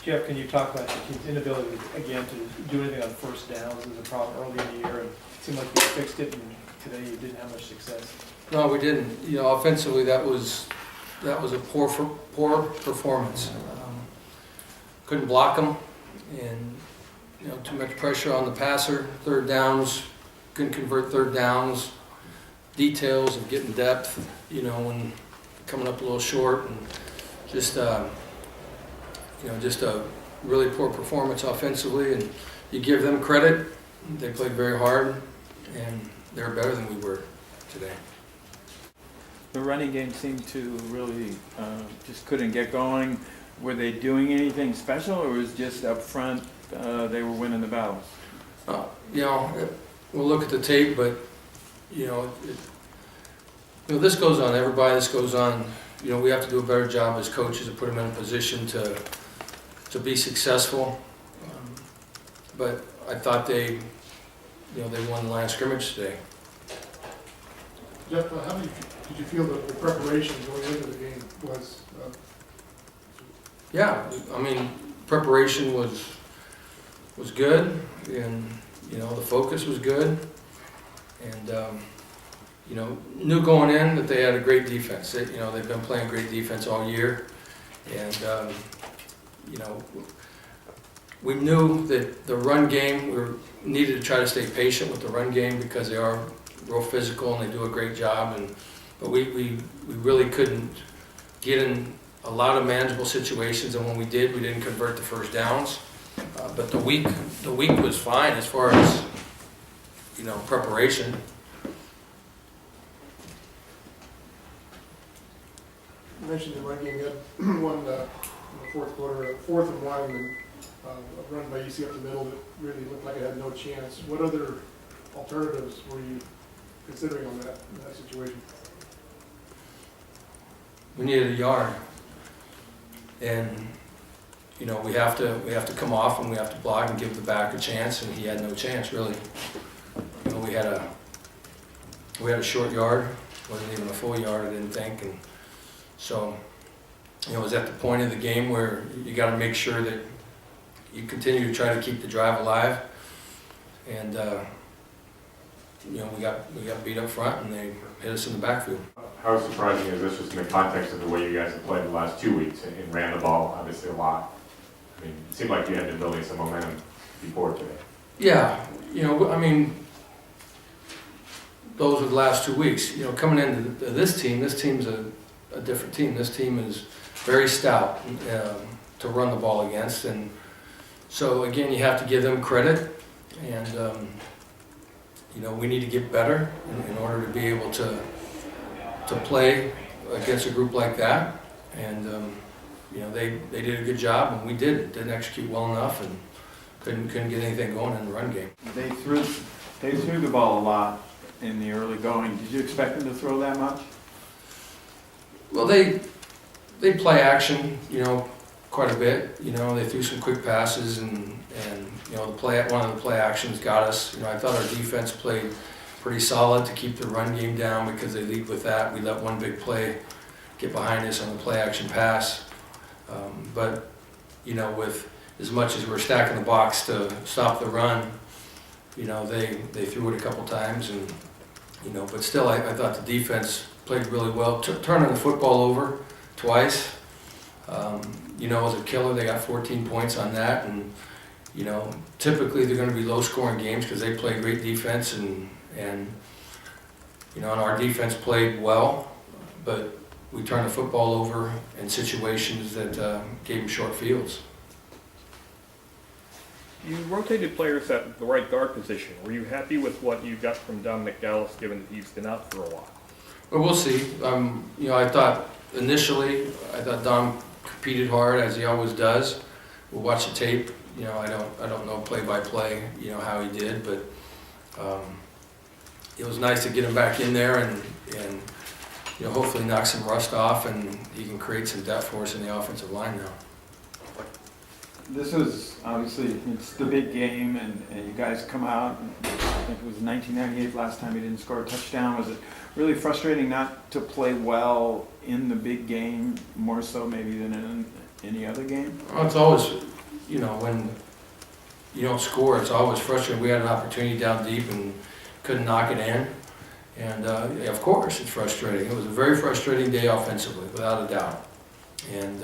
Jeff, can you talk about the team's inability, again, to do anything on first downs as a problem early in the year? And it seemed like you fixed it, and today you didn't have much success. No, we didn't. You know, offensively, that was a poor performance. Couldn't block them, and too much pressure on the passer. Third downs, couldn't convert third downs. Details of getting depth, when coming up a little short, and just just a really poor performance offensively. And you give them credit; they played very hard, and they're better than we were today. The running game seemed to really just couldn't get going. Were they doing anything special, or was it just up front they were winning the battles? We'll look at the tape, but this goes on everybody. This goes on. We have to do a better job as coaches to put them in a position to be successful. But I thought they won the line of scrimmage today. Jeff, how did you feel that the preparation going into the game was? Yeah, preparation was good, and the focus was good, and knew going in that they had a great defense. They've been playing great defense all year, and we knew that the run game, we needed to try to stay patient with the run game because they are real physical and they do a great job. But we really couldn't get in a lot of manageable situations, and when we did, we didn't convert the first downs. But the week was fine as far as preparation. You mentioned the run game. You had one in the fourth quarter, 4th and 1, and a run by EC up the middle that really looked like it had no chance. What other alternatives were you considering on that in that situation? We needed a yard, and we have to come off and we have to block and give the back a chance, and he had no chance really. We had a short yard, wasn't even a full yard, I didn't think, and so it was at the point of the game where you got to make sure that you continue to try to keep the drive alive, and we got beat up front and they hit us in the backfield. How surprising is this just in the context of the way you guys have played the last 2 weeks and ran the ball obviously a lot? It seemed like you had been building some momentum before today. Yeah, those were the last 2 weeks. Coming into this team's a different team. This team is very stout to run the ball against, and so again, you have to give them credit, and we need to get better in order to be able to play against a group like that. And they did a good job, and we didn't execute well enough, and couldn't get anything going in the run game. They threw the ball a lot in the early going. Did you expect them to throw that much? Well, they play action, quite a bit. They threw some quick passes, and one of the play actions got us. I thought our defense played pretty solid to keep the run game down because they lead with that. We let one big play get behind us on the play action pass. But with as much as we're stacking the box to stop the run, they threw it a couple times, and but still, I thought the defense played really well, turning the football over twice. It was a killer. They got 14 points on that, and typically they're going to be low-scoring games because they play great defense, and our defense played well, but we turned the football over in situations that gave them short fields. You rotated players at the right guard position. Were you happy with what you got from Dominic Dallas, given that he's been out for a while? Well, we'll see. I thought Dom competed hard, as he always does. We'll watch the tape. I don't know play by play, how he did, but it was nice to get him back in there and hopefully knock some rust off, and he can create some depth for us in the offensive line now. This is obviously, it's the big game, and you guys come out, and I think it was 1998 last time you didn't score a touchdown. Was it really frustrating not to play well in the big game, more so maybe than in any other game? Well, it's always you know, when you don't score, it's always frustrating. We had an opportunity down deep and couldn't knock it in. And of course, it's frustrating. It was a very frustrating day offensively, without a doubt. And,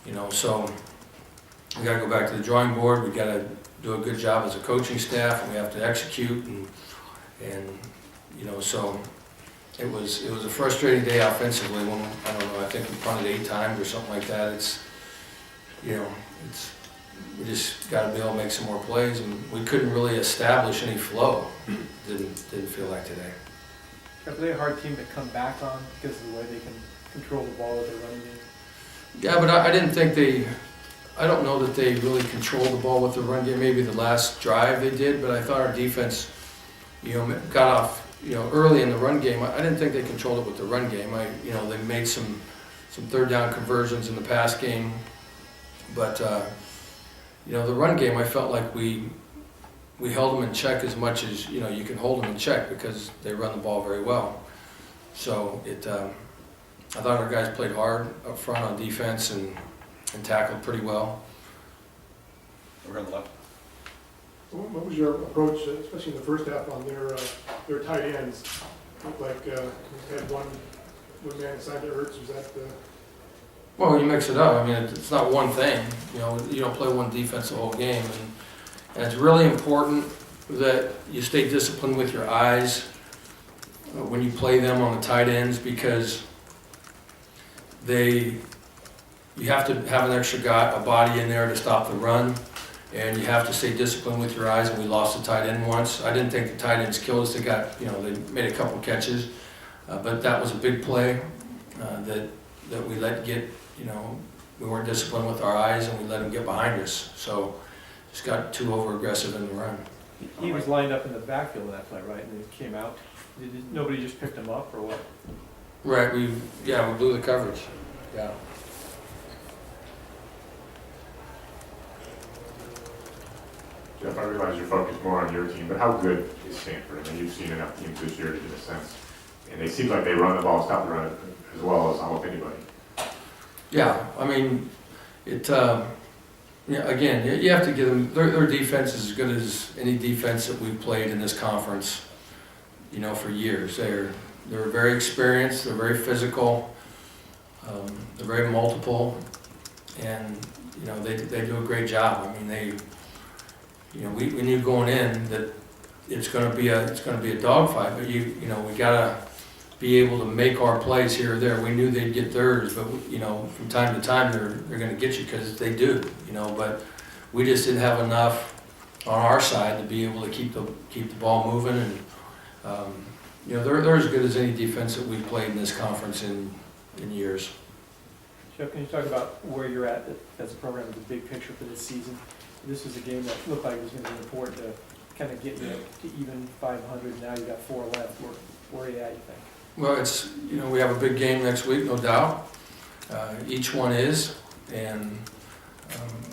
you know, so we got to go back to the drawing board. We got to do a good job as a coaching staff, and we have to execute. And you know, so it was a frustrating day offensively. When I don't know, I think we punted 8 times or something like that. It's, you know, we just got to be able to make some more plays, and we couldn't really establish any flow. Didn't feel like today. Are they a hard team to come back on because of the way they can control the ball with their running game? Yeah, but I didn't think I don't know that they really controlled the ball with the run game. Maybe the last drive they did, but I thought our defense, you know, got off, you know, early in the run game. I didn't think they controlled it with the run game. You know, they made some third down conversions in the pass game, but you know, the run game, I felt like we held them in check as much as, you know, you can hold them in check because they run the ball very well. So I thought our guys played hard up front on defense and tackled pretty well. We're on the left. What was your approach, especially in the first half, on their tight ends? Looked like you had one man inside that hurts. Was that the... Well, you mix it up. I mean, it's not one thing. You know, you don't play one defense the whole game. And it's really important that you stay disciplined with your eyes when you play them on the tight ends, because you have to have an extra guy, a body in there to stop the run, and you have to stay disciplined with your eyes. And we lost the tight end once. I didn't think the tight ends killed us. They got, you know, they made a couple catches, but that was a big play that we let get. You know, we weren't disciplined with our eyes, and we let them get behind us. So just got too over aggressive in the run. He was lined up in the backfield in that play, right? And it came out. Nobody just picked him up, or what? Right. We blew the coverage. Yeah. Jeff, I realize you're focused more on your team, but how good is Stanford? I mean, you've seen enough teams this year to get a sense. And they seem like they run the ball, stop the run as well as almost anybody. Yeah, I mean, yeah, again, you have to give them, their defense is as good as any defense that we've played in this conference, you know, for years. They're very experienced, they're very physical, they're very multiple, and, you know, they do a great job. I mean, you know, we knew going in that it's going to be a dogfight, but you know, we gotta be able to make our plays here or there. We knew they'd get theirs, but you know, from time to time they're going to get you, because they do, you know. But we just didn't have enough on our side to be able to keep the ball moving, and you know, they're as good as any defense that we've played in this conference in years. Jeff, can you talk about where you're at as a program, the big picture for this season? This was a game that looked like it was going to be important to kind of get you to even 500. Now you got 4 left. Where are you at, you think? Well, it's, you know, we have a big game next week, no doubt. Each one is, and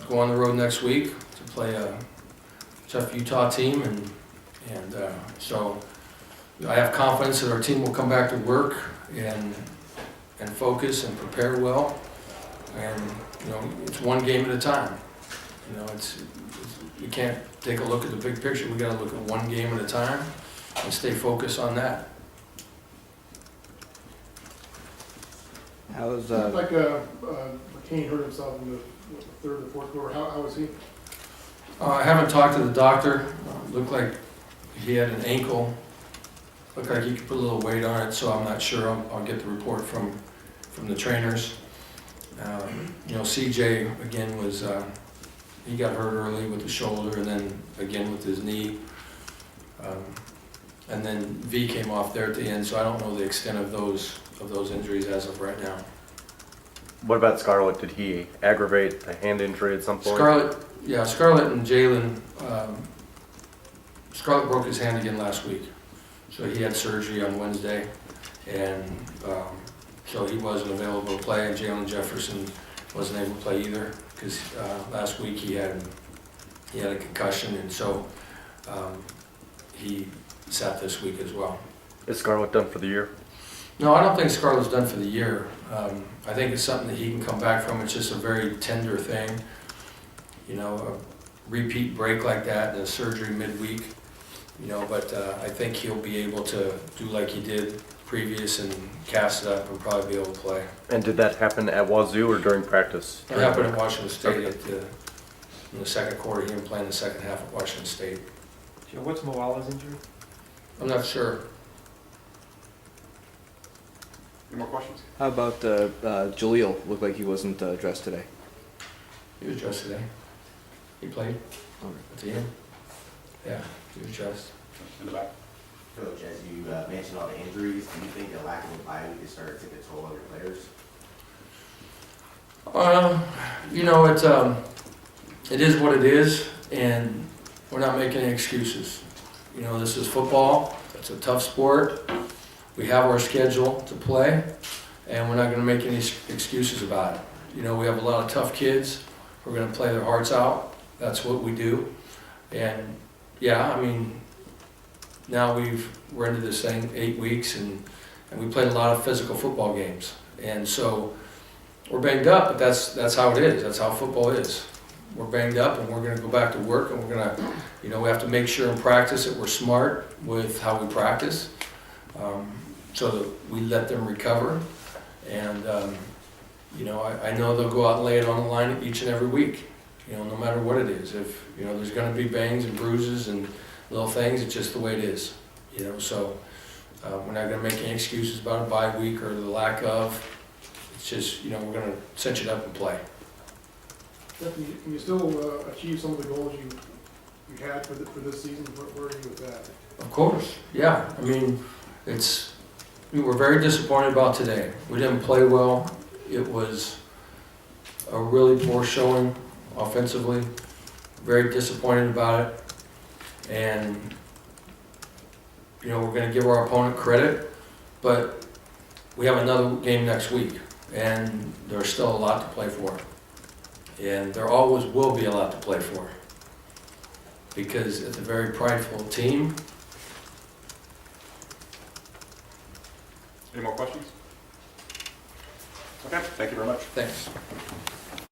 go on the road next week to play a tough Utah team, and so I have confidence that our team will come back to work and focus and prepare well. And you know, it's one game at a time. You know, you can't take a look at the big picture. We got to look at one game at a time and stay focused on that. It looked like McCain hurt himself in the third or fourth quarter. How was he? I haven't talked to the doctor. Looked like he had an ankle. Looked like he could put a little weight on it, so I'm not sure. I'll get the report from the trainers. You know, CJ again was he got hurt early with the shoulder, and then again with his knee, and then V came off there at the end. So I don't know the extent of those injuries as of right now. What about Scarlett? Did he aggravate a hand injury at some point? Scarlett and Jalen. Scarlett broke his hand again last week, so he had surgery on Wednesday, and so he wasn't available to play. And Jalen Jefferson wasn't able to play either, because last week he had a concussion, and so he sat this week as well. Is Scarlett done for the year? No, I don't think Scarlett's done for the year. I think it's something that he can come back from. It's just a very tender thing. you know, a repeat break like that and a surgery midweek, you know, but I think he'll be able to do like he did previous and cast it up and probably be able to play. And did that happen at Wazoo or during practice? It happened at Washington State in the second quarter. He didn't play in the second half at Washington State. Joe, what's Moala's injury? I'm not sure. Any more questions? How about Jaleel? Looked like he wasn't dressed today. He was dressed today. He played Okay. at the end. Yeah, he was dressed. In the back. Coach, as you mentioned all the injuries, do you think the lack of a bye week is starting to take a toll on your players? You know, it is what it is, and we're not making any excuses. You know, this is football. It's a tough sport. We have our schedule to play, and we're not going to make any excuses about it. You know, we have a lot of tough kids. We're going to play their hearts out. That's what we do. And yeah, I mean, now we're into this thing 8 weeks, and we played a lot of physical football games, and so we're banged up. But that's how it is. That's how football is. We're banged up, and we're going to go back to work, and we're going to, you know, we have to make sure in practice that we're smart with how we practice, so that we let them recover. And you know, I know they'll go out and lay it on the line each and every week. You know, no matter what it is. If you know, there's going to be bangs and bruises and little things. It's just the way it is. You know, so we're not going to make any excuses about a bye week or the lack of. It's just, you know, we're going to cinch it up and play. Can you still achieve some of the goals you had for this season? Where are you with that? Of course, yeah. I mean, we were very disappointed about today. We didn't play well. It was a really poor showing offensively. Very disappointed about it. And, you know, we're going to give our opponent credit, but we have another game next week, and there's still a lot to play for. And there always will be a lot to play for, because it's a very prideful team. Any more questions? Okay, thank you very much. Thanks.